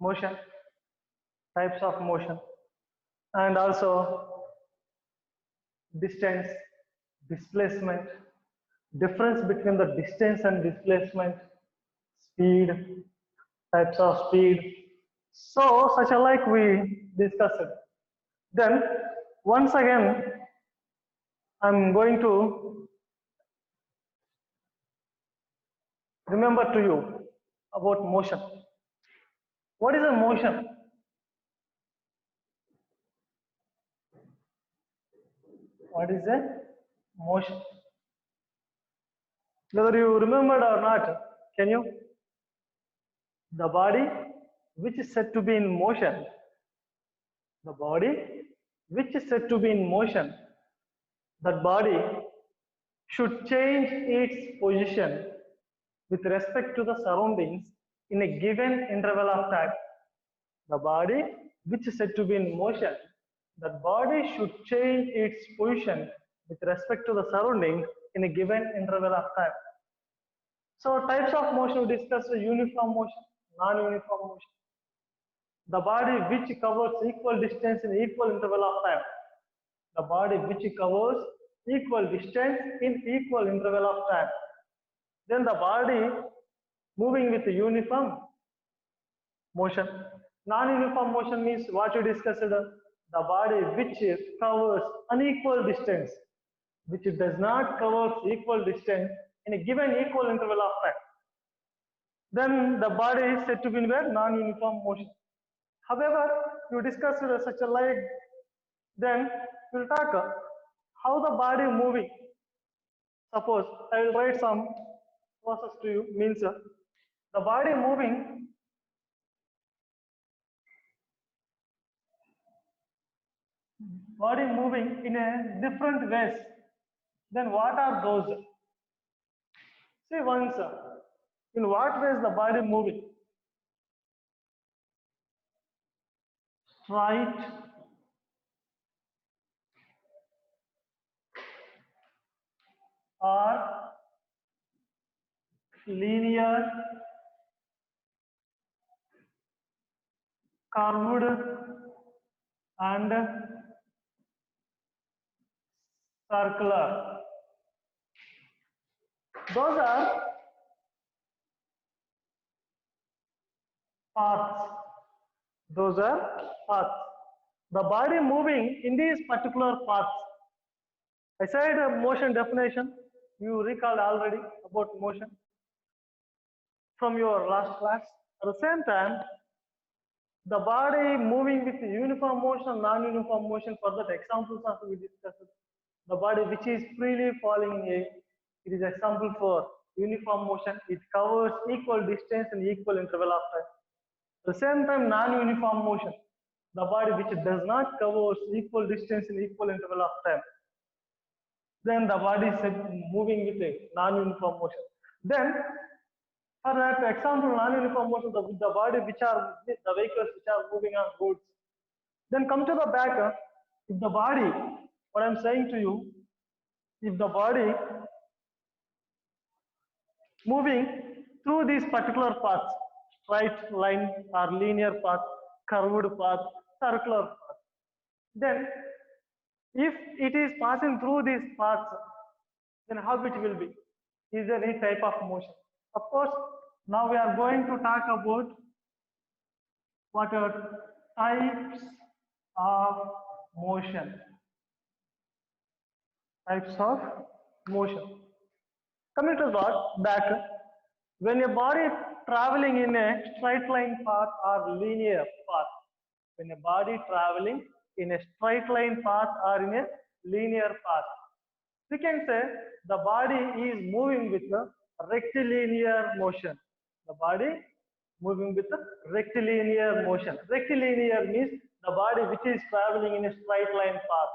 motion, types of motion, and also distance, displacement, difference between the distance and displacement, speed, types of speed. So, such a like we discussed. Then, once again, I'm going to remember to you about motion. What is a motion? What is a motion? Whether you remembered or not, can you? The body which is said to be in motion, the body which is said to be in motion, that body should change its position with respect to the surroundings in a given interval of time. The body which is said to be in motion, that body should change its position with respect to the surroundings in a given interval of time. So types of motion we discussed: uniform motion, non-uniform motion. The body which covers equal distance in equal interval of time. The body which covers equal distance in equal interval of time. Then the body moving with uniform motion. Non-uniform motion means what you discussed, the body which covers unequal distance, which does not cover equal distance in a given equal interval of time. Then the body is said to be in non-uniform motion. However, you discussed such a like, then we'll talk how the body moving. Suppose I will write some process to you, means the body moving in a different ways. Then what are those? See once, in what ways the body moving? Straight, or linear, curved, and circular. Those are paths. Those are paths. The body moving in these particular paths. I said motion definition. You recalled already about motion from your last class. At the same time, the body moving with uniform motion, non-uniform motion. For that, examples of we discussed. The body which is freely falling in air, it is example for uniform motion. It covers equal distance and equal interval of time. At the same time, non-uniform motion, the body which does not cover equal distance in equal interval of time. Then the body is moving with a non-uniform motion. Then, for that example, non-uniform motion, the body which are the vehicles which are moving on roads. Then come to the back. If the body, what I'm saying to you, if the body moving through these particular paths, straight line or linear path, curved path, circular path, then if it is passing through these paths, then how it will be? Is there any type of motion? Of course, now we are going to talk about what are types of motion. Types of motion. Coming to that back, when a body traveling in a straight line path or linear path, when a body traveling in a straight line path or in a linear path, we can say the body is moving with a rectilinear motion. The body moving with a rectilinear motion. Rectilinear means the body which is traveling in a straight line path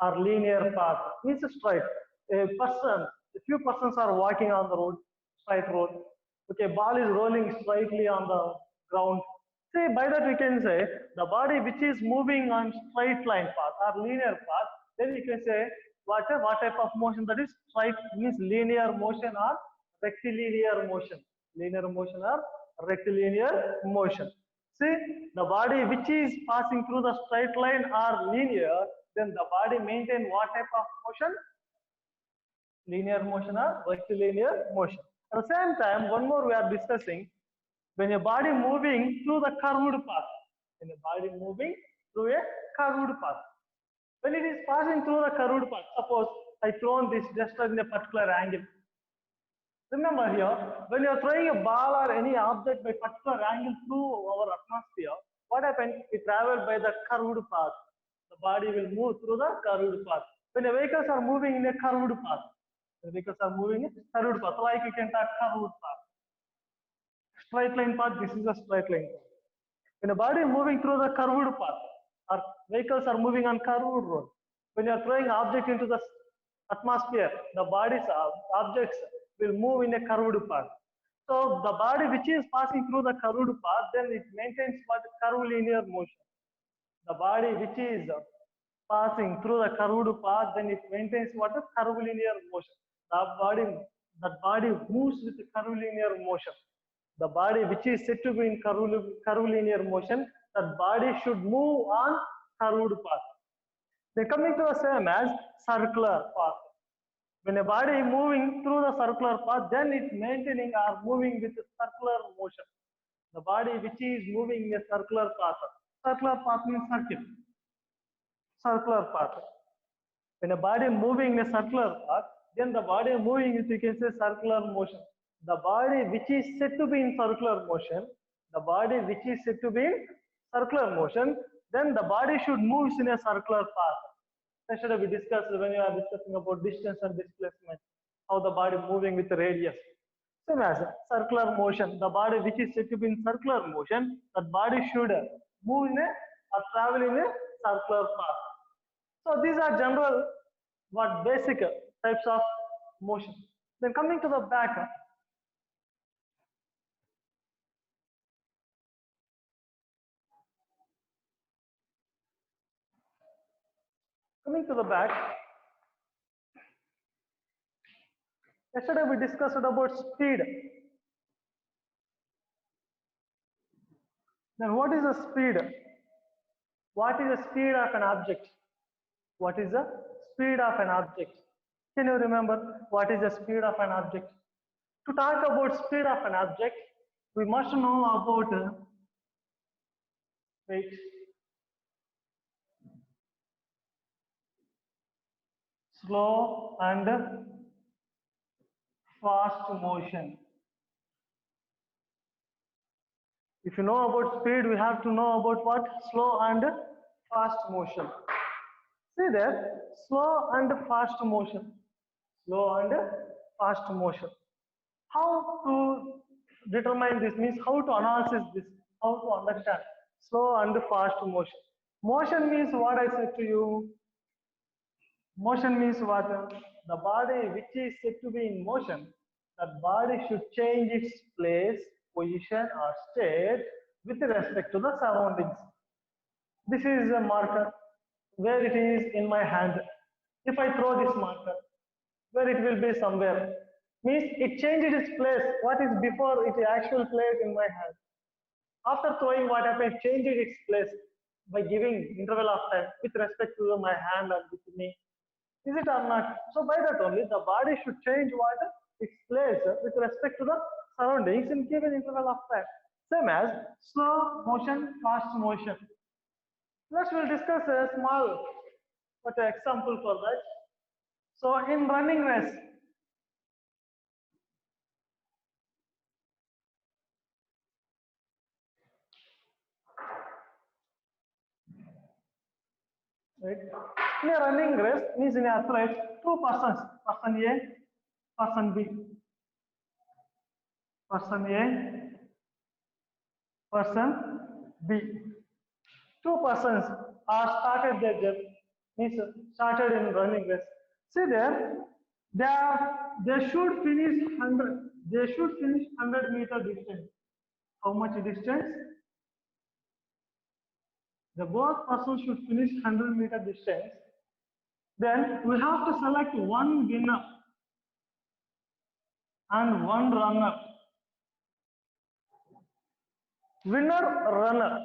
or linear path, means straight. A few persons are walking on the road, straight road. Okay, ball is rolling straightly on the ground. Say by that we can say the body which is moving on straight line path or linear path, then we can say what type of motion that is. Straight means linear motion or rectilinear motion. Linear motion or rectilinear motion. See, the body which is passing through the straight line or linear, then the body maintain what type of motion? Linear motion or rectilinear motion. At the same time, one more we are discussing, when a body moving through the curved path, when a body moving through a curved path, when it is passing through the curved path, suppose I thrown this just in a particular angle. Remember here, when you are throwing a ball or any object by particular angle through our atmosphere, what happens? It travels by the curved path. The body will move through the curved path. When the vehicles are moving in a curved path, the vehicles are moving in a curved path, like you can talk curved path. Straight line path, this is a straight line path. When a body is moving through the curved path, or vehicles are moving on curved road, when you are throwing object into the atmosphere, the bodies of objects will move in a curved path. So the body which is passing through the curved path, then it maintains what curvilinear motion. The body which is passing through the curved path, then it maintains what a curvilinear motion. That body moves with curvilinear motion. The body which is said to be in curvilinear motion, that body should move on curved path. Then coming to the same as circular path. When a body is moving through the circular path, then it's maintaining or moving with a circular motion. The body which is moving in a circular path means circle. Circular path. When a body is moving in a circular path, then the body moving with, you can say, circular motion. The body which is said to be in circular motion, then the body should move in a circular path. Yesterday we discussed when we are discussing about distance and displacement, how the body moving with radius. Same as circular motion, the body which is said to be in circular motion, that body should move in a or travel in a circular path. So these are general, what basic types of motion. Then coming to the back, yesterday we discussed about speed. Then what is the speed? What is the speed of an object? What is the speed of an object? Can you remember what is the speed of an object? To talk about speed of an object, we must know about slow and fast motion. If you know about speed, we have to know about what? Slow and fast motion. See there, slow and fast motion. Slow and fast motion. How to determine this means how to analyze this, how to understand slow and fast motion. Motion means what I said to you. Motion means what? The body which is said to be in motion, that body should change its place, position or state with respect to the surroundings. This is a marker where it is in my hand. If I throw this marker, where it will be somewhere, means it changes its place. What is before its actual place in my hand. After throwing, what happens? Changes its place by giving interval of time with respect to my hand and with me. Is it or not? So by that only, the body should change what? Its place with respect to the surroundings in given interval of time. Same as slow motion, fast motion. Next we'll discuss a small example for that. So in running race, right? In a running race means in athlete, two persons, person A, person B. Person A, person B. Two persons are started their journey, means started in running race. See there, they should finish 100. They should finish 100-meter distance. How much distance? The both persons should finish 100-meter distance. Then we have to select one winner and one runner. Winner, runner.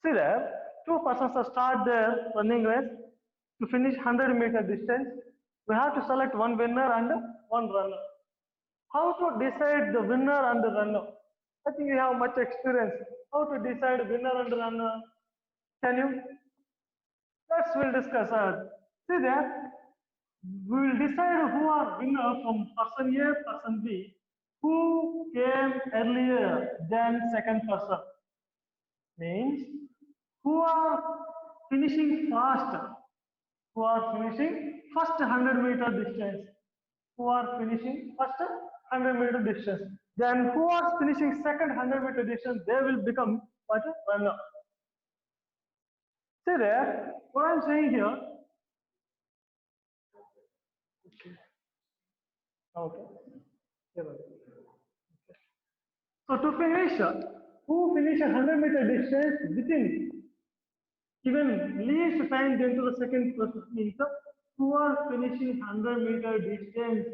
See there, two persons are start their running race to finish 100-meter distance. We have to select one winner and one runner. How to decide the winner and the runner? I think you have much experience. How to decide winner and runner? Can you? Let's we'll discuss. See there, we will decide who are winner from person A, person B, who came earlier than second person. Means who are finishing fast, who are finishing first 100-meter distance, who are finishing first 100-meter distance. Then who are finishing second 100-meter distance, they will become what? Runner. See there, what I'm saying here. Okay. So to finish, who finish 100-meter distance within given least time into the second process means who are finishing 100-meter distance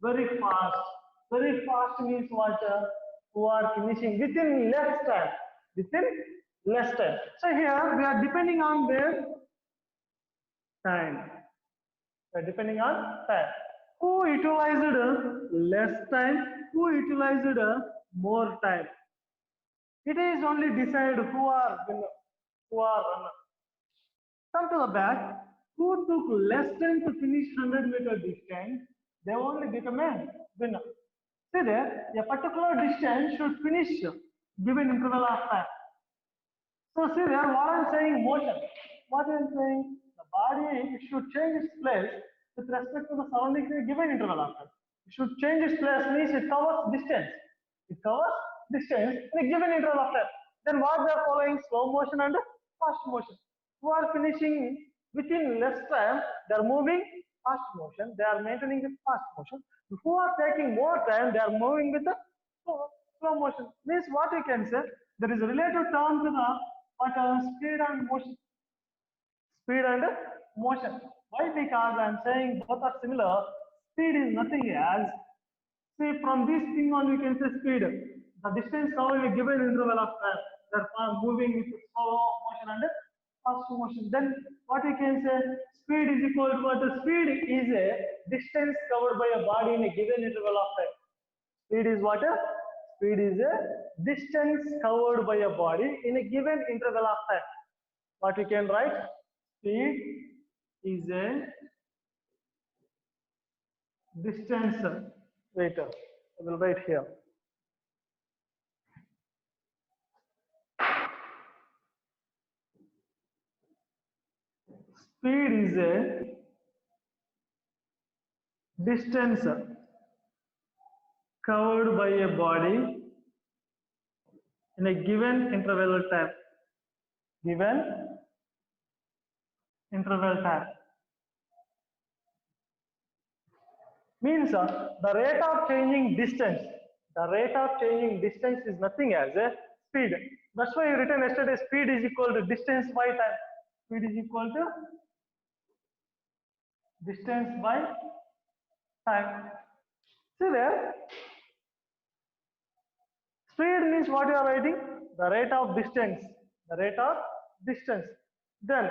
very fast. Very fast means what? Who are finishing within less time. Within less time. So here we are depending on their time. We are depending on time. Who utilized less time? Who utilized more time? It is only decide who are winner, who are runner. Come to the back. Who took less time to finish 100-meter distance, they only become a winner. See there, a particular distance should finish given interval of time. So see there, what I'm saying, motion. What I'm saying, the body should change its place with respect to the surroundings in a given interval of time. It should change its place means it covers distance. It covers distance in a given interval of time. Then what they are following? Slow motion and fast motion. Who are finishing within less time, they are moving fast motion, they are maintaining the fast motion. Who are taking more time, they are moving with the slow motion. Means what we can say, there is a relative term to the what speed and motion. Speed and motion. Why? Because I am saying both are similar. Speed is nothing as, see from this thing on we can say speed. The distance covered in a given interval of time. Therefore moving with slow motion and fast motion. Then what we can say, speed is equal to what? Speed is a distance covered by a body in a given interval of time. Speed is what? Speed is a distance covered by a body in a given interval of time. What we can write? Speed is a distance. Wait, I will write here. Speed is a distance covered by a body in a given interval time. Given interval time. Means the rate of changing distance. The rate of changing distance is nothing as a speed. That's why you written yesterday speed is equal to distance by time. Speed is equal to distance by time. See there. Speed means what you are writing? The rate of distance. The rate of distance. Then,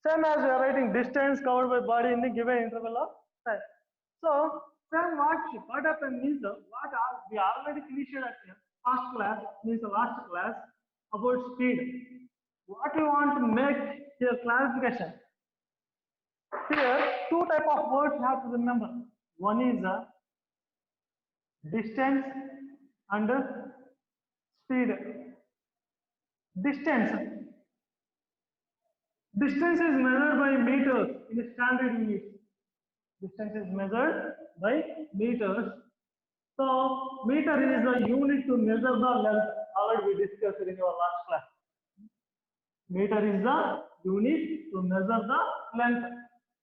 same as you are writing distance covered by body in the given interval of time. So, same what happened means we already finished at first class, means the last class about speed. What you want to make here clarification. Here, two type of words you have to remember. One is distance and speed. Distance. Distance is measured by meters in standard units. Distance is measured by meters. So, meter is the unit to measure the length. Already we discussed in our last class. Meter is the unit to measure the length.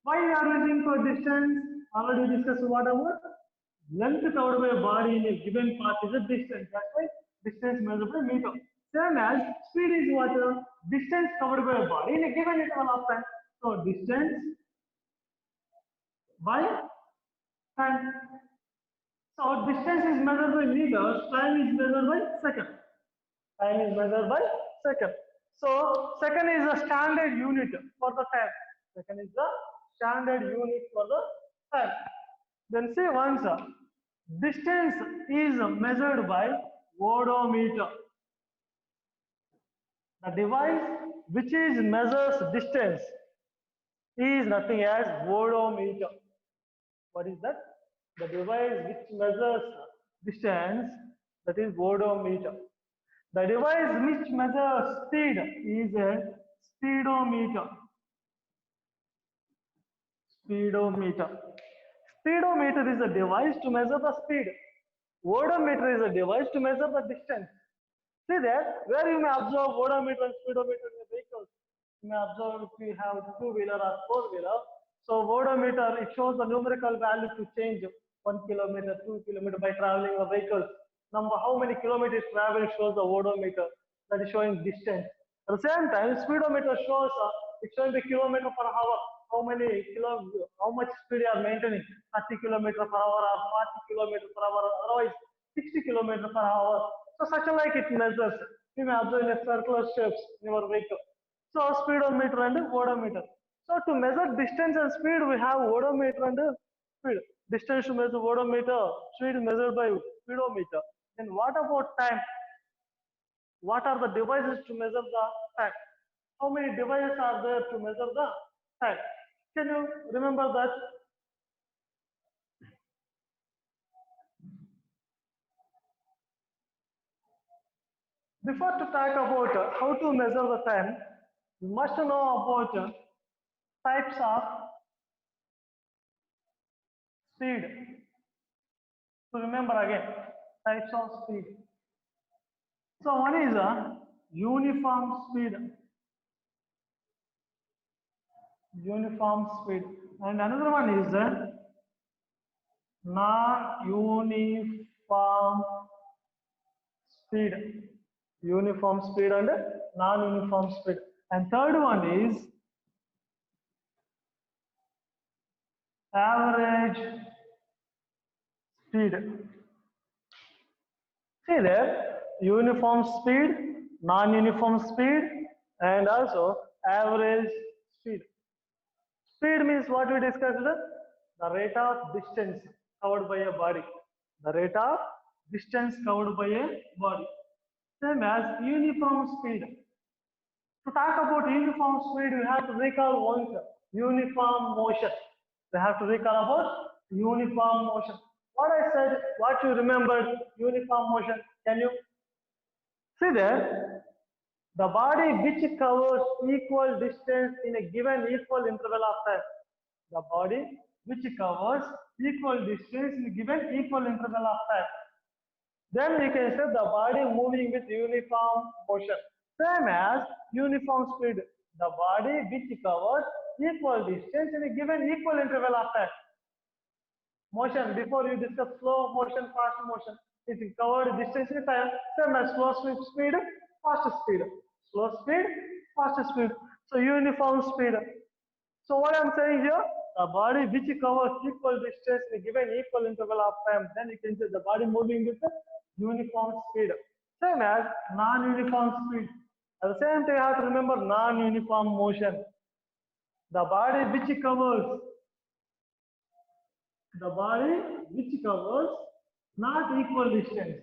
Why we are using for distance? Already discussed what about? Length covered by a body in a given path is a distance. That's why distance measured by meter. Same as speed is what? Distance covered by a body in a given interval of time. So distance by time. So distance is measured by meters, time is measured by second. Time is measured by second. So second is the standard unit for the time. Second is the standard unit for the time. Then see once distance is measured by odometer. The device which is measures distance is nothing as odometer. What is that? The device which measures distance, that is odometer. The device which measures speed is a speedometer. Speedometer. Speedometer is a device to measure the speed. Odometer is a device to measure the distance. See there, where you may observe odometer and speedometer in the vehicles. You may observe if you have two-wheeler or four-wheeler. So odometer, it shows the numerical value to change 1 kilometer, 2 kilometer by traveling the vehicles. Number how many kilometers traveled shows the odometer, that is showing distance. At the same time, speedometer shows it's showing the kilometer per hour. How much speed you are maintaining? 30 kilometer per hour or 40 kilometer per hour, otherwise 60 kilometer per hour. So such a like it measures. You may observe in a circular shapes in your vehicle. So speedometer and odometer. So to measure distance and speed, we have odometer and speed. Distance to measure odometer, speed measured by speedometer. Then what about time? What are the devices to measure the time? How many devices are there to measure the time? Can you remember that? Before to talk about how to measure the time, we must know about types of speed. So remember again, types of speed. So one is a uniform speed. Uniform speed. And another one is a non-uniform speed. Uniform speed and non-uniform speed. And third one is average speed. See there, uniform speed, non-uniform speed, and also average speed. Speed means what we discussed, the rate of distance covered by a body. The rate of distance covered by a body. Same as uniform speed. To talk about uniform speed, we have to recall once uniform motion. We have to recall about uniform motion. What I said, what you remembered, uniform motion. Can you see there? The body which covers equal distance in a given equal interval of time. The body which covers equal distance in a given equal interval of time. Then we can say the body moving with uniform motion. Same as uniform speed. The body which covers equal distance in a given equal interval of time. Motion, before you discuss slow motion, fast motion, it is covered distance in time, same as slow speed, fast speed. Slow speed, fast speed. So uniform speed. So what I'm saying here, the body which covers equal distance in a given equal interval of time, then you can say the body moving with uniform speed. Same as non-uniform speed. At the same time, you have to remember non-uniform motion. The body which covers not equal distance.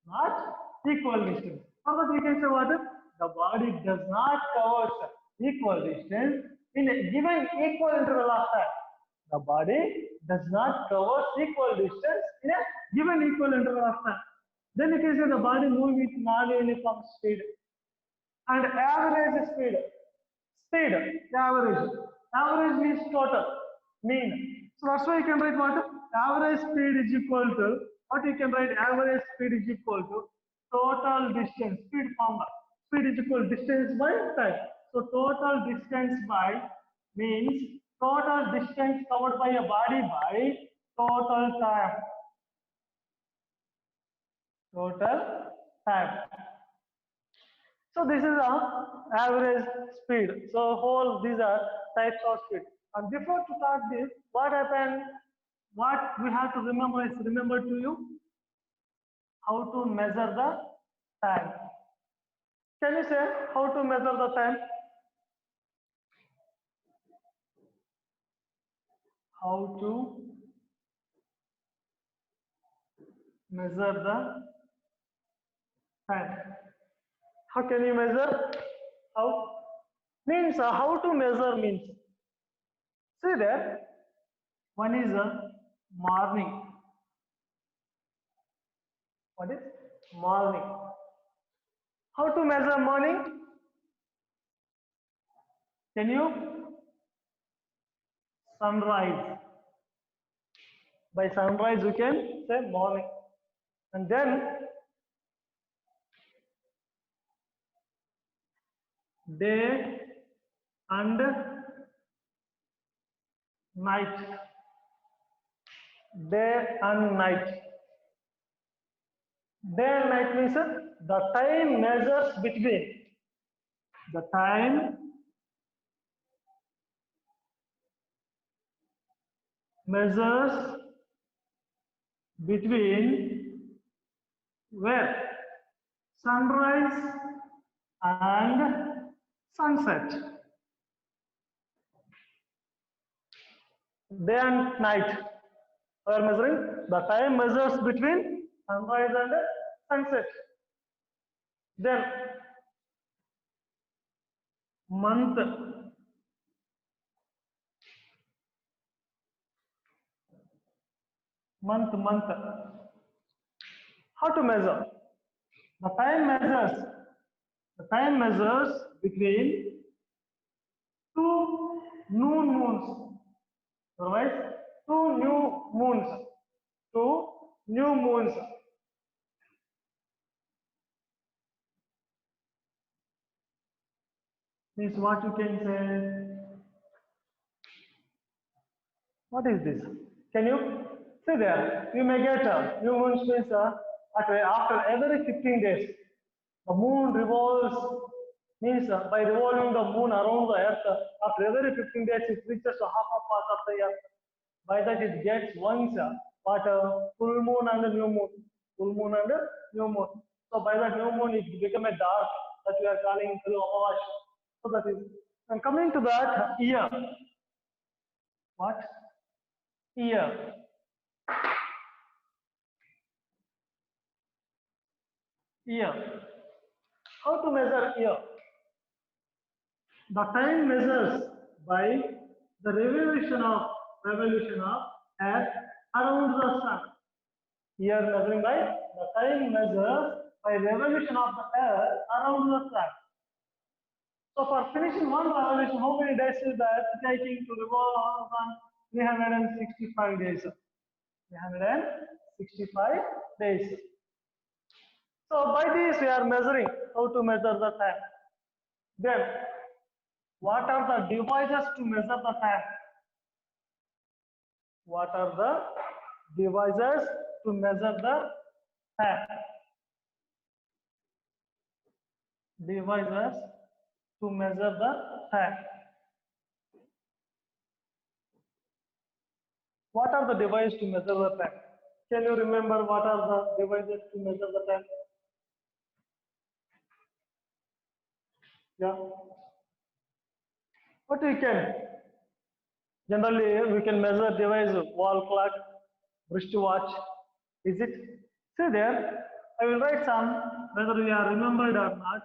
Not equal distance. How about we can say what? The body does not cover equal distance in a given equal interval of time. The body does not cover equal distance in a given equal interval of time. Then you can say the body moves with non-uniform speed. And average speed. Speed, average. Average means total, mean. So that's why you can write what? Average speed is equal to, what you can write, average speed is equal to total distance, speed formula. Speed is equal to distance by time. So total distance by means total distance covered by a body by total time. Total time. So this is a average speed. So whole these are types of speed. And before to start this, what happened? What we have to remember is remember to you how to measure the time. Can you say how to measure the time? How to measure the time? How can you measure? How? Means how to measure means. See there, one is a morning. What is morning? How to measure morning? Can you? Sunrise. By sunrise you can say morning. And then day and night. Day and night. Day and night means the time measures between. The time measures between where? Sunrise and sunset. Day and night. We are measuring the time measures between sunrise and sunset. Then month. Month. How to measure? The time measures between two new moons. Otherwise, two new moons. Two new moons. Means what you can say? What is this? Can you see there? You may get new moons means after every 15 days. The moon revolves, means by revolving the moon around the earth, after every 15 days it reaches a half a path of the earth. By that it gets once full moon and new moon. Full moon and new moon. So by that new moon it become a dark that we are calling Amavasya. So that is. And coming to that year. What? Year. Year. How to measure year? The time measures by the revolution of Earth around the sun. Year measuring by the time measures by revolution of the Earth around the sun. So for finishing one revolution, how many days is that taking to revolve around the sun? 365 days. 365 days. So by this we are measuring how to measure the time. Then what are the devices to measure the time? What are the devices to measure the time? Devices to measure the time. What are the devices to measure the time? Can you remember what are the devices to measure the time? Yeah. What we can? Generally, we can measure device wall clock, wristwatch. Is it? See there, I will write some, whether we are remembered or not.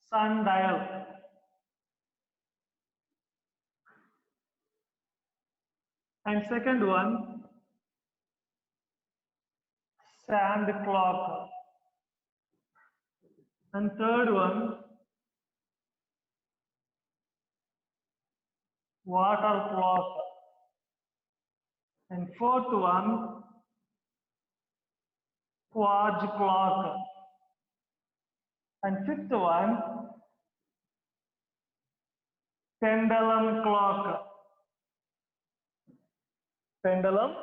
Sundial. And second one, sand clock. And third one, water clock. And fourth one, quartz clock. And fifth one, pendulum clock. Pendulum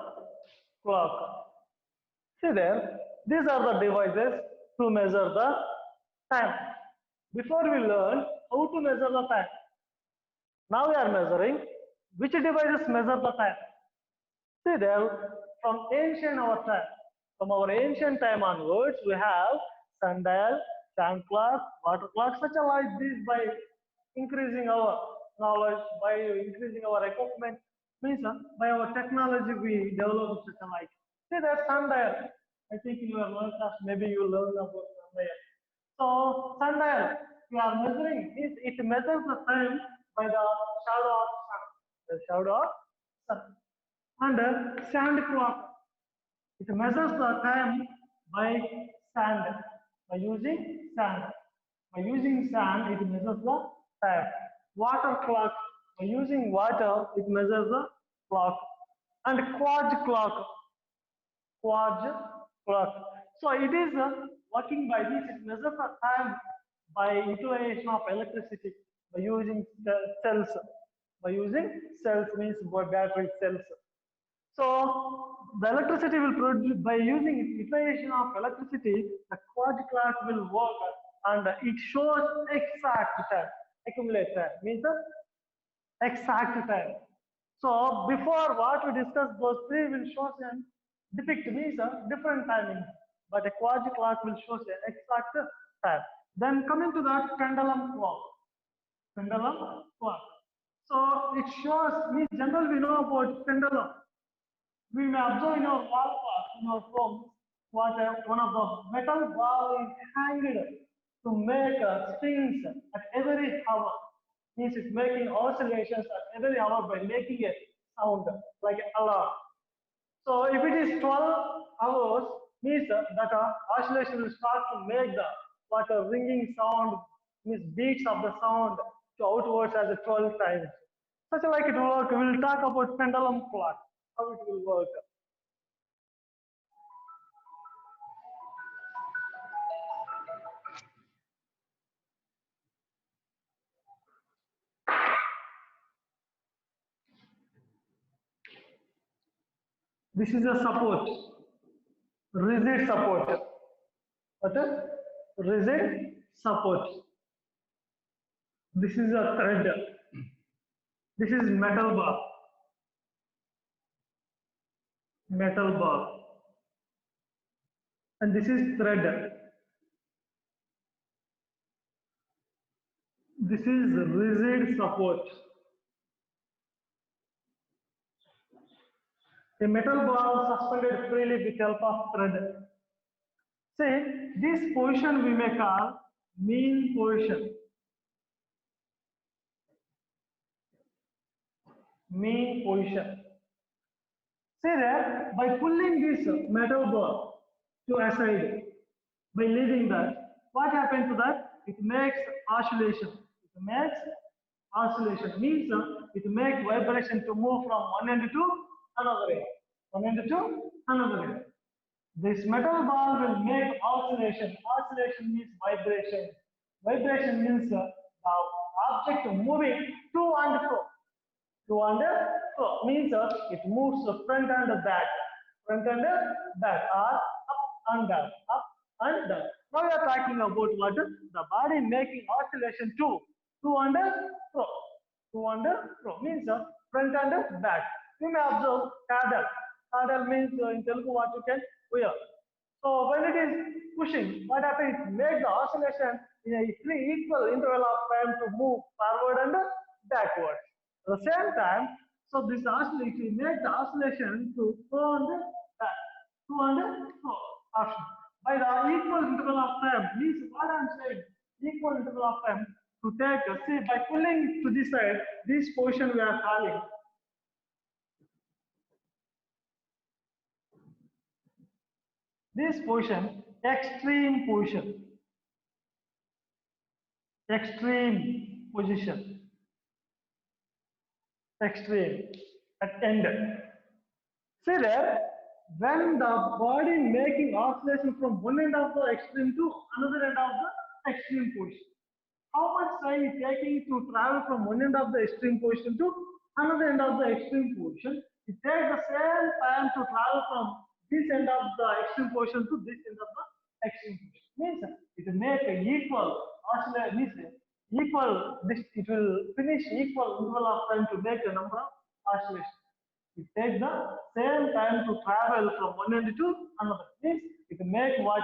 clock. See there, these are the devices to measure the time. Before we learn how to measure the time, now we are measuring which devices measure the time. See there, from our ancient time onwards, we have sundial, Sand clock, water clock, such a like this by increasing our knowledge, by increasing our equipment, means by our technology we develop such a like. See that sundial. I think in your learn class maybe you learn about sundial. So sundial, we are measuring, it measures the time by the shadow of sun. The shadow of sun. And sand clock, it measures the time by sand, by using sand. By using sand, it measures the time. Water clock, by using water, it measures the clock. And quartz clock. So it is working by this, it measures the time by utilization of electricity, by using cells. By using cells means by battery cells. So the electricity will produce by using utilization of electricity, the quartz clock will work and it shows exact time. Accumulate time means the exact time. So before what we discussed, those three will show and depict means a different timing, but a quartz clock will show an exact time. Then coming to that pendulum clock. Pendulum clock. So it shows means generally we know about pendulum. We may observe in our wall clock, in our home, what one of the metal ball is hanged to make strings at every hour. Means it's making oscillations at every hour by making a sound like an alarm. So if it is 12 hours, means that oscillation will start to make the what a ringing sound, means beats of the sound to outwards as a 12 times. Such like it will work. We will talk about pendulum clock, how it will work. This is a support, rigid support. What a rigid support. This is a thread. This is metal bar. Metal bar. And this is thread. This is rigid support. A metal ball suspended freely with help of thread. Say, this position we may call mean position. Mean position. Say that by pulling this metal ball to a side, by leaving that, what happens to that? It makes oscillation. It makes oscillation means it makes vibration to move from one end to another end. One end to another end. This metal ball will make oscillation. Oscillation means vibration. Vibration means the object moving to and fro. To and fro means it moves the front and back. Front and back or up and down. Up and down. Now we are talking about what? The body making oscillation to and fro. To and fro means front and back. You may observe paddle. Paddle means in Telugu what you can wear. So when it is pushing, what happens? It makes the oscillation in a equal interval of time to move forward and backward. At the same time, so this oscillation makes the oscillation to go and back, to and fro option. By the equal interval of time, means what I am saying, equal interval of time to take, see, by pulling to this side, this position we are calling. This position, extreme position. Extreme position. Extreme at end. See there, when the body making oscillation from one end of the extreme to another end of the extreme position. How much time is taking to travel from one end of the extreme position to another end of the extreme position? It takes the same time to travel from this end of the extreme position to this end of the extreme position. Means it will make a equal oscillation, means equal, this it will finish equal interval of time to make a number of oscillations. It takes the same time to travel from one end to another. Means it will make what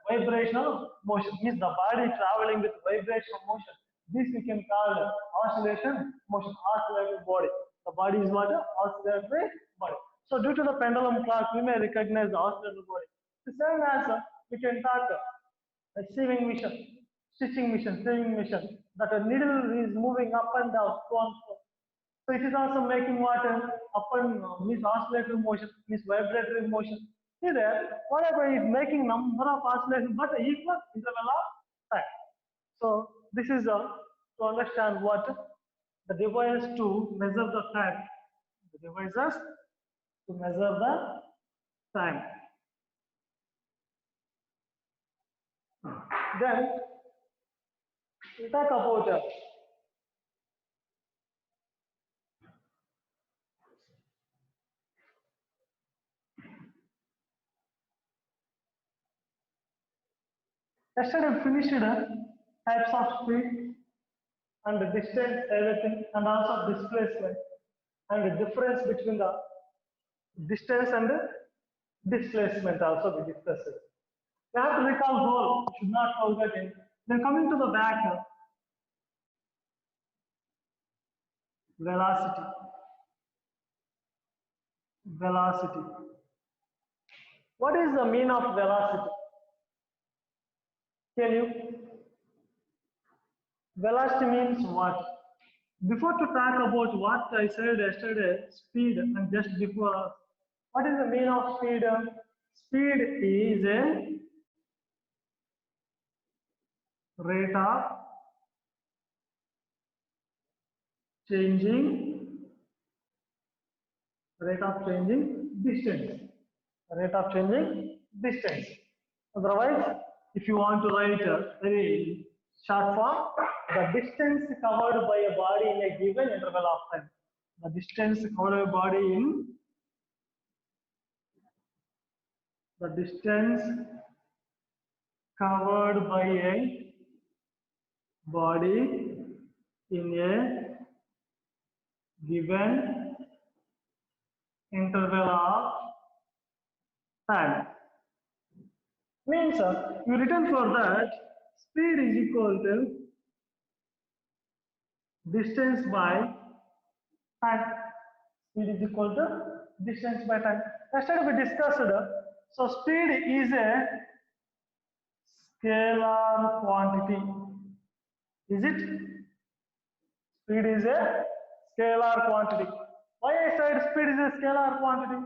vibrational motion. Means the body traveling with vibrational motion. This we can call oscillation motion, oscillating body. The body is what? Oscillatory body. So due to the pendulum clock, we may recognize the oscillatory body. The same as we can talk a sewing machine, stitching machine, sewing machine. That a needle is moving up and down, so on so. So it is also making what up and means oscillatory motion, means vibratory motion. See there, whatever is making number of oscillations, but equal interval of time. So this is to understand what the device to measure the time. The devices to measure the time. Then we talk about yesterday we finished types of speed and the distance, everything, and also displacement and the difference between the distance and displacement also we discussed. You have to recall whole, you should not forget it. Then coming to the back, velocity. Velocity. What is the mean of velocity? Can you? Velocity means what? Before to talk about what I said yesterday, speed, and just before, what is the mean of speed? Speed is a rate of changing distance. Rate of changing distance. Otherwise, if you want to write a very short form, the distance covered by a body in a given interval of time. The distance covered by a body in the distance covered by a body in a given interval of time. Means you written for that speed is equal to distance by time. Speed is equal to distance by time. Yesterday we discussed so speed is a scalar quantity. Is it? Speed is a scalar quantity. Why I said speed is a scalar quantity?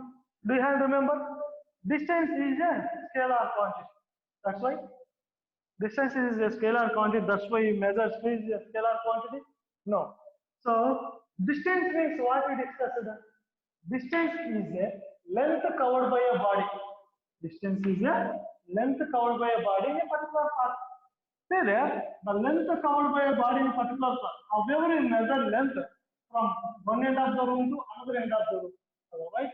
Do you have to remember? Distance is a scalar quantity. That's why distance is a scalar quantity. That's why you measure speed is a scalar quantity. No. So distance means what we discussed. Distance is a length covered by a body. Distance is a length covered by a body in a particular path. Say there, the length covered by a body in a particular path. However, you measure length from one end of the room to another end of the room. Otherwise,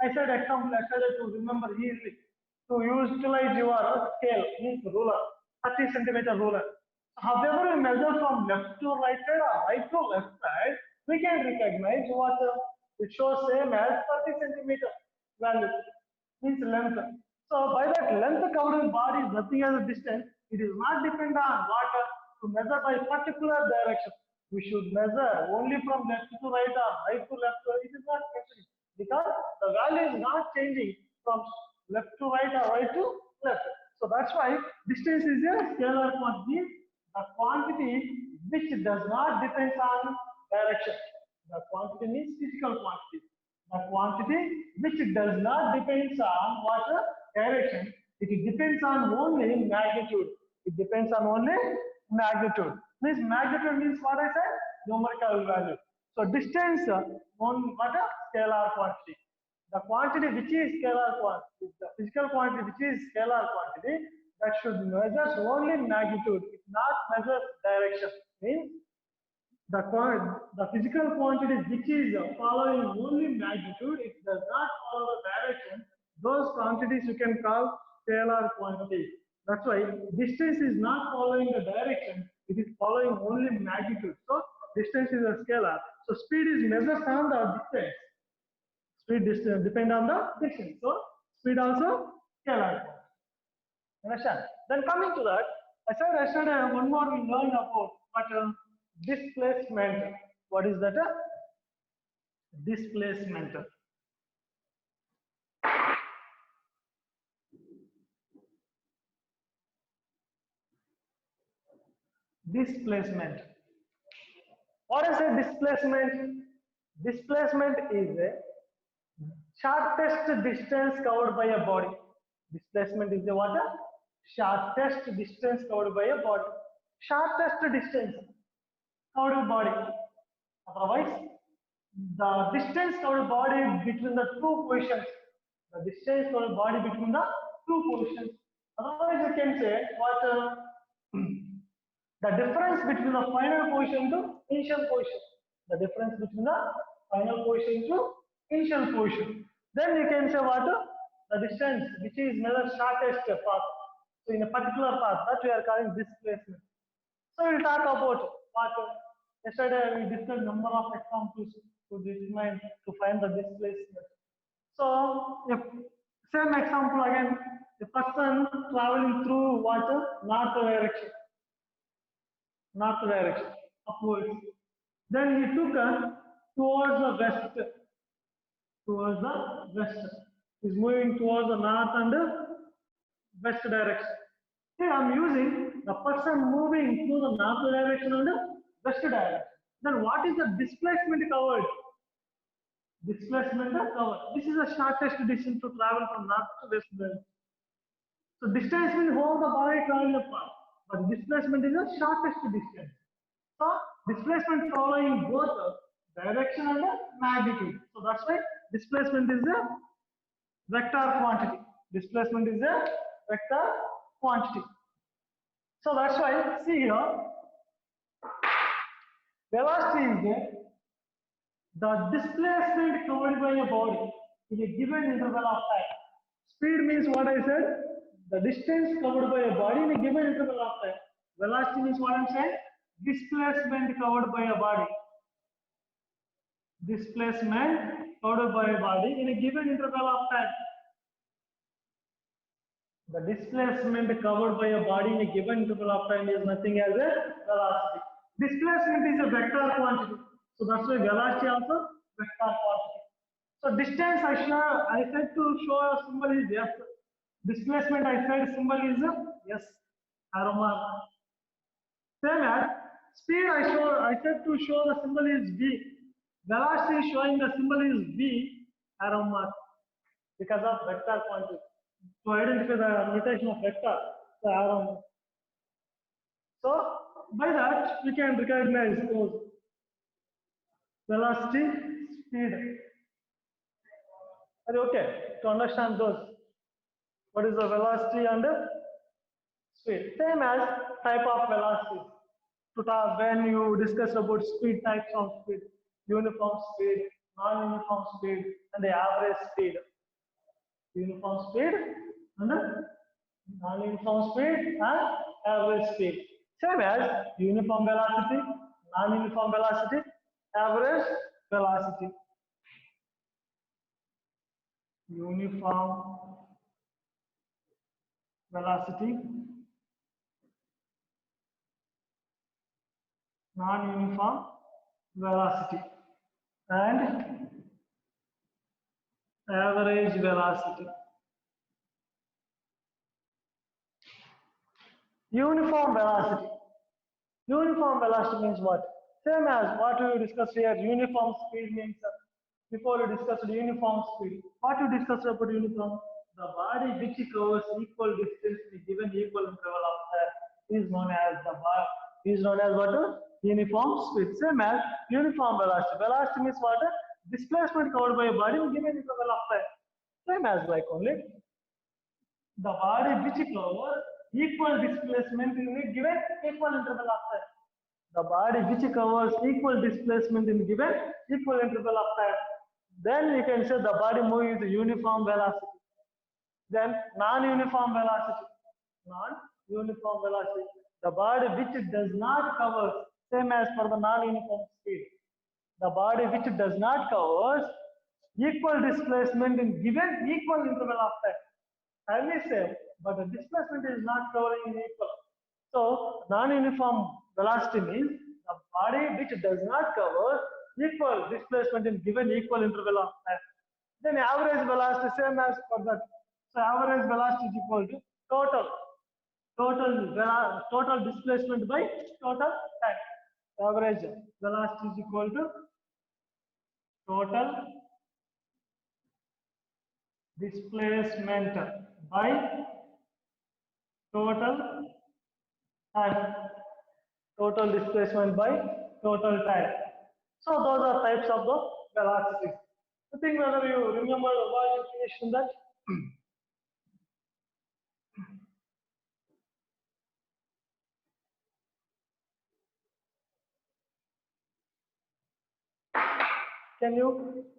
I said example yesterday to remember easily. To utilize your scale means ruler, 30 centimeter ruler. However, we measure from left to right side or right to left side, we can recognize what it shows same as 30 centimeter value, means length. So by that length covered body is nothing as a distance. It is not depend on what to measure by particular direction. We should measure only from left to right or right to left. It is not mentioning because the value is not changing from left to right or right to left. So that's why distance is a scalar quantity, the quantity which does not depend on direction. The quantity means physical quantity. The quantity which does not depend on what direction, it depends on only magnitude. It depends on only magnitude. Means magnitude means what I said? Numerical value. So distance on what a scalar quantity. The quantity which is scalar quantity, the physical quantity which is scalar quantity, that should measure only magnitude. It not measures direction. Means the physical quantity which is following only magnitude, it does not follow the direction. Those quantities you can call scalar quantity. That's why distance is not following the direction, it is following only magnitude. So distance is a scalar. So speed is measured on the distance. Speed distance depend on the distance. So speed also scalar. Understand? Then coming to that, I said yesterday one more we learned about what displacement. What is that? Displacement. Displacement. What is a displacement? Displacement is a shortest distance covered by a body. Displacement is the what? Shortest distance covered by a body. Shortest distance covered by body. Otherwise, the distance covered body between the two positions. The distance covered body between the two positions. Otherwise, you can say what the difference between the final position to initial position. The difference between the final position to initial position. Then you can say what? The distance which is measured shortest path. So in a particular path that we are calling displacement. So we'll talk about what yesterday we discussed number of examples to determine to find the displacement. So if same example again, a person traveling through what? North direction, upwards. Then he took towards the west, towards the west. He's moving towards the north and west direction. Here I'm using the person moving through the north direction and west direction. Then what is the displacement covered? Displacement covered. This is the shortest distance to travel from north to west direction. So distance means how the body traveling apart, but displacement is the shortest distance. So displacement following both direction and magnitude. So that's why displacement is a vector quantity. Displacement is a vector quantity. So that's why see here, velocity is the displacement covered by a body in a given interval of time. Speed means what I said, the distance covered by a body in a given interval of time. Velocity means what I'm saying, displacement covered by a body. Displacement covered by a body in a given interval of time. The displacement covered by a body in a given interval of time is nothing as a velocity. Displacement is a vector quantity. So that's why velocity also vector quantity. So distance I said to show a symbol is yes. Displacement I said symbol is yes. Arrow mark. Same as speed I said to show the symbol is v. Velocity showing the symbol is v, arrow mark, because of vector quantity. To identify the notation of vector, the arrow mark. So by that we can recognize those velocity, speed. Are you okay to understand those? What is the velocity and speed? Same as type of velocity. To talk when you discuss about speed, types of speed, uniform speed, non-uniform speed, and the average speed. Uniform speed and non-uniform speed and average speed. Same as uniform velocity, non-uniform velocity, average velocity. Uniform velocity, non-uniform velocity, and average velocity. Uniform velocity. Uniform velocity means what? Same as what we discussed here. Uniform speed means before we discussed uniform speed. What we discussed about uniform? The body which covers equal distance in given equal interval of time is known as the bar. Is known as what? Uniform speed. Same as uniform velocity. Velocity means what? Displacement covered by a body in given interval of time. Same as like only the body which covers equal displacement in a given equal interval of time. The body which covers equal displacement in given equal interval of time. Then you can say the body moving with uniform velocity. Then non-uniform velocity. Non-uniform velocity. The body which does not cover, same as for the non-uniform speed. The body which does not cover equal displacement in given equal interval of time. I may say but the displacement is not covering in equal. So non-uniform velocity means the body which does not cover equal displacement in given equal interval of time. Then average velocity same as for that. So average velocity is equal to total displacement by total time. Average velocity is equal to total displacement by total time. Total displacement by total time. So those are types of the velocities. I think whether you remember what you finished in that. Can you,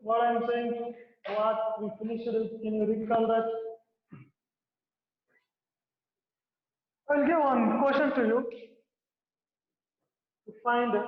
what I'm saying, what we finished it, can you recall that? I'll give one question to you to find it.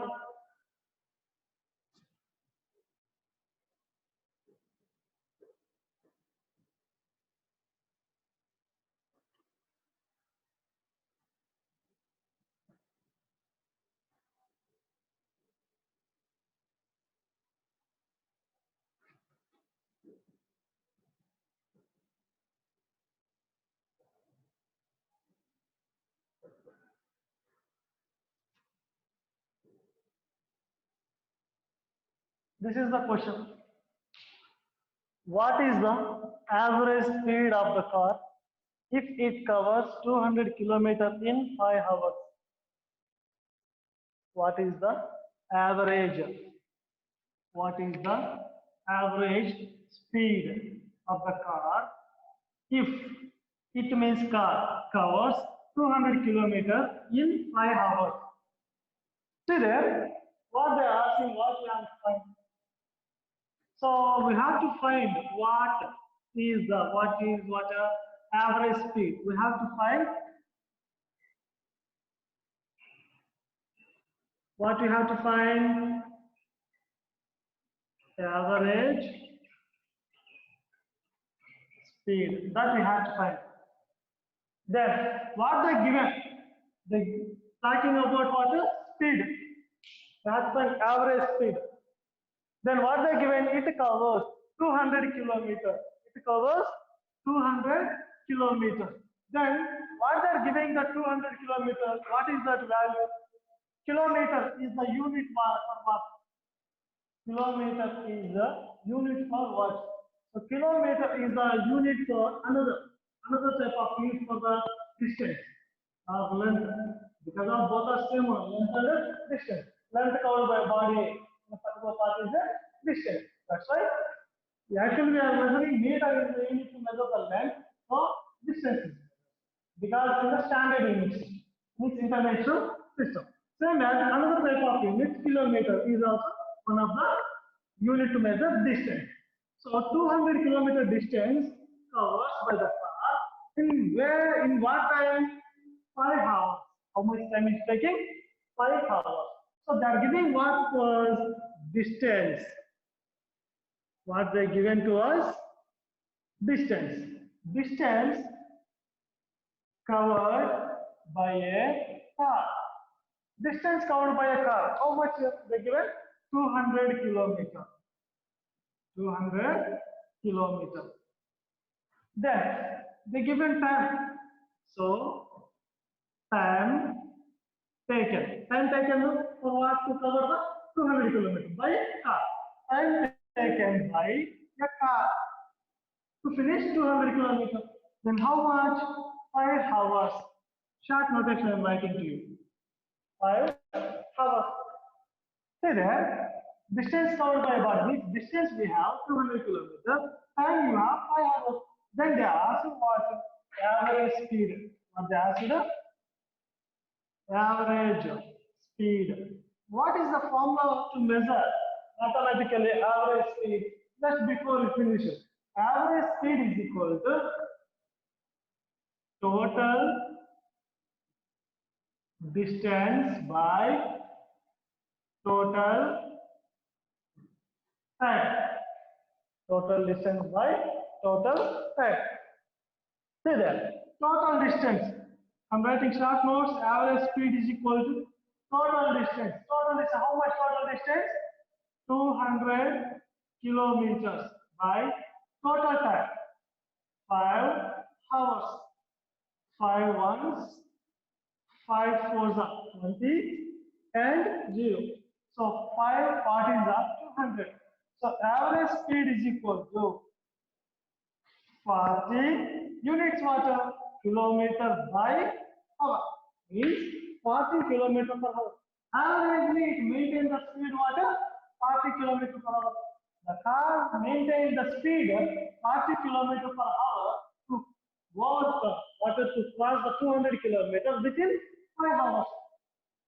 This is the question. What is the average speed of the car if it covers 200 kilometers in 5 hours? What is the average? What is the average speed of the car if it means car covers 200 kilometers in 5 hours? See there, what they are asking, what we have to find. So we have to find what is average speed. We have to find what we have to find average speed that we have to find. Then what they given? They talking about what is speed. That's an average speed. Then what they given? It covers 200 kilometers. It covers 200 kilometers. Then what they are giving the 200 kilometers? What is that value? Kilometer is the unit for what? Kilometer is the unit for what? So kilometer is the unit for another type of unit for the distance of length. Because of both are same one, length and distance. Length covered by body, the particular part is the distance. That's right. Actually, we are measuring meter is the unit to measure the length for distance. Because in the standard units, means international system. Same as another type of unit, kilometer is also one of the unit to measure distance. So 200 kilometer distance covered by the car in what time? 5 hours. How much time is taking? 5 hours. So they are giving what was distance. What they given to us? Distance. Distance covered by a car. Distance covered by a car. How much they given? 200 kilometers. 200 kilometers. Then they given time. So time taken. Time taken for what to cover the 200 kilometers by a car. Time taken by a car to finish 200 kilometers. Then how much? 5 hours. Short notation I am writing to you. 5 hours. See there, distance covered by body means distance we have 200 kilometers, time you have 5 hours. Then they ask what average speed. What they ask the average speed. What is the formula to measure mathematically average speed? Just before we finish it. Average speed is equal to total distance by total time. Total distance by total time. See there. total distance. I'm writing short notes. Average speed is equal to total distance. Total distance. How much total distance? 200 kilometers by total time 5 hours. 5 ones, 5 fours are 20 and 0. So 5 parties are 200. So average speed is equal to 40 units water kilometer by hour, means 40 kilometer per hour. Averagely it maintains the speed water 40 kilometer per hour. The car maintains the speed 40 kilometer per hour to walk water to cross the 200 kilometers within 5 hours.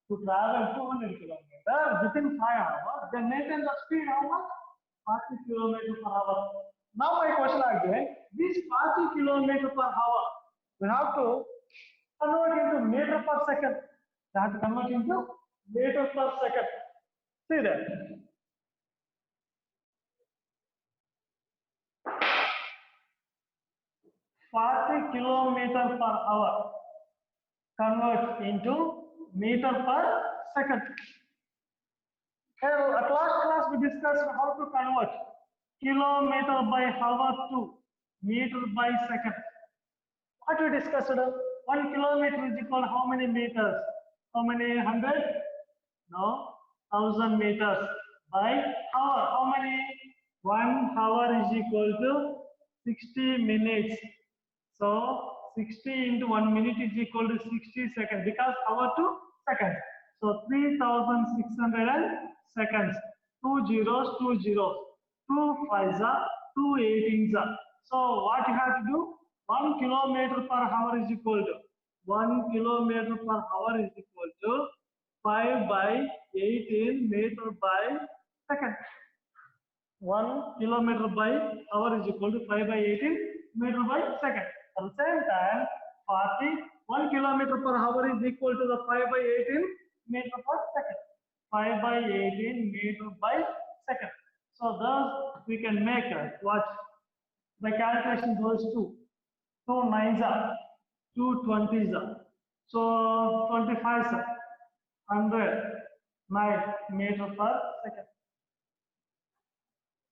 To travel 200 kilometers within 5 hours, they maintain the speed how much? 40 kilometers per hour. Now my question again, this 40 kilometers per hour, we have to convert into meter per second. We have to convert into meter per second. See that. "40 kilometers per hour converts into meter per second." At last class we discussed how to convert kilometer by hour to meter by second. What we discussed? 1 kilometer is equal to how many meters? How many 100? No, 1000 meters by hour. How many? 1 hour is equal to 60 minutes. So 60 into 1 minute is equal to 60 seconds because hour to seconds. So 3600 seconds. 2 zeros, 2 zeros. 2 fives are 2 18s are. So what you have to do? 1 kilometer per hour is equal to 1 kilometer per hour is equal to 5 by 18 meter by second. 1 kilometer by hour is equal to 5 by 18 meter by second. At the same time, 1 kilometer per hour is equal to the 5 by 18 meter per second. 5 by 18 meter by second. So thus we can make what by calculation those two. 2 nines are 2 20s are. So 25 are 100 9 meter per second.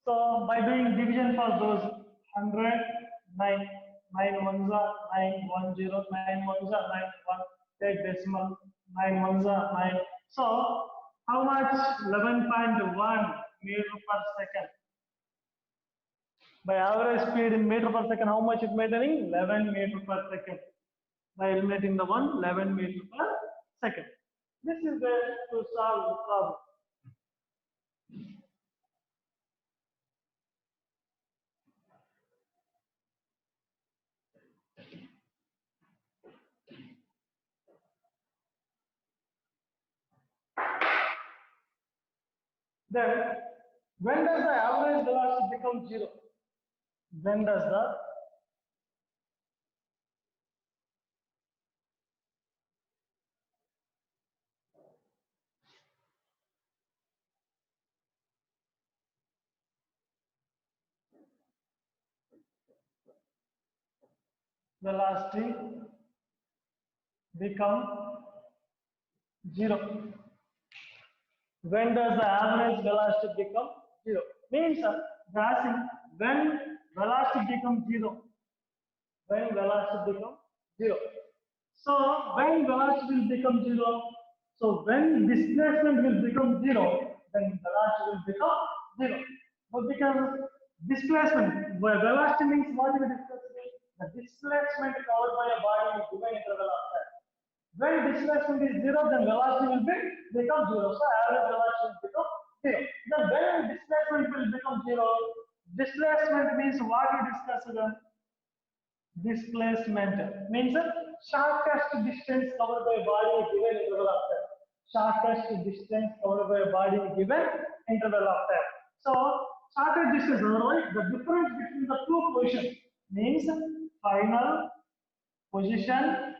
So by doing division for those 100, 9, 9 ones are 9, 1 0, 9 ones are 9, 1, take decimal, 9 ones are 9. So how much? 11.1 meter per second. By average speed in meter per second, how much it maintaining? 11 meter per second. By eliminating the 1, 11 meter per second. This is the to solve the problem. Then, when does the average velocity become 0? When does the velocity become 0? When does the average velocity become 0? Means asking when velocity becomes 0. When velocity becomes 0. So when velocity will become 0, so when displacement will become 0, then velocity will become 0. But because displacement, where velocity means what is the displacement? The displacement covered by a body in a given interval of time. When displacement is 0, then velocity will become 0. So average velocity will become 0. Then when displacement will become 0, displacement means what we discussed then? Displacement means the shortest distance covered by a body in a given interval of time. Shortest distance covered by a body in a given interval of time. So shortest distance, otherwise the difference between the two positions means final position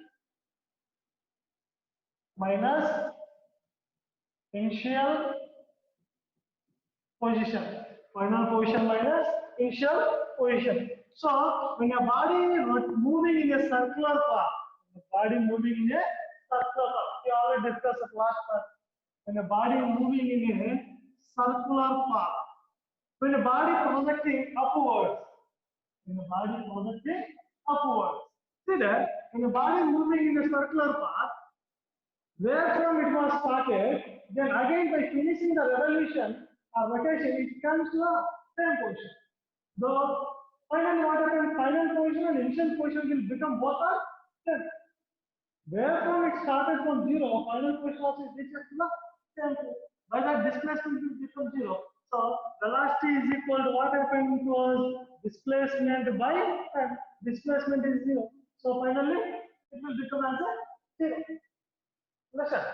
minus initial position. Final position minus initial position. So when a body moving in a circular path, body moving in a circular path, we already discussed it last time. When a body moving in a circular path, when a body projecting upwards, when a body projecting upwards, see that when a body moving in a circular path, where from it was started, then again by finishing the revolution or rotation, it comes to the same position. The final what happens, final position and initial position will become both are same. Where from it started from zero, final position also reaches to the same place. By that displacement will become zero. So velocity is equal to what happened was displacement by time. Displacement is zero. So finally it will become as a zero. Understand?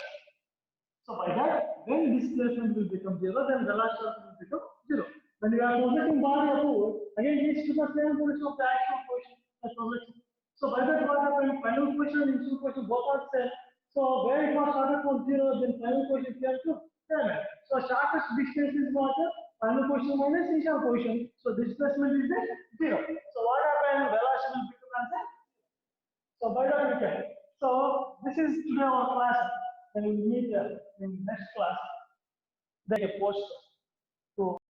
So by that, when displacement will become zero, then velocity will become zero. When we are projecting body upward, again reach to the same position of the actual position as projection. So by that, what happened? Final position and initial position both are same. So where it was started from zero, then final position came to same. So shortest distance is what? Final position minus initial position. So displacement is zero. So what happened? Velocity will become as a so by that we can. So this is today our class, and we will meet in next class. Then a post to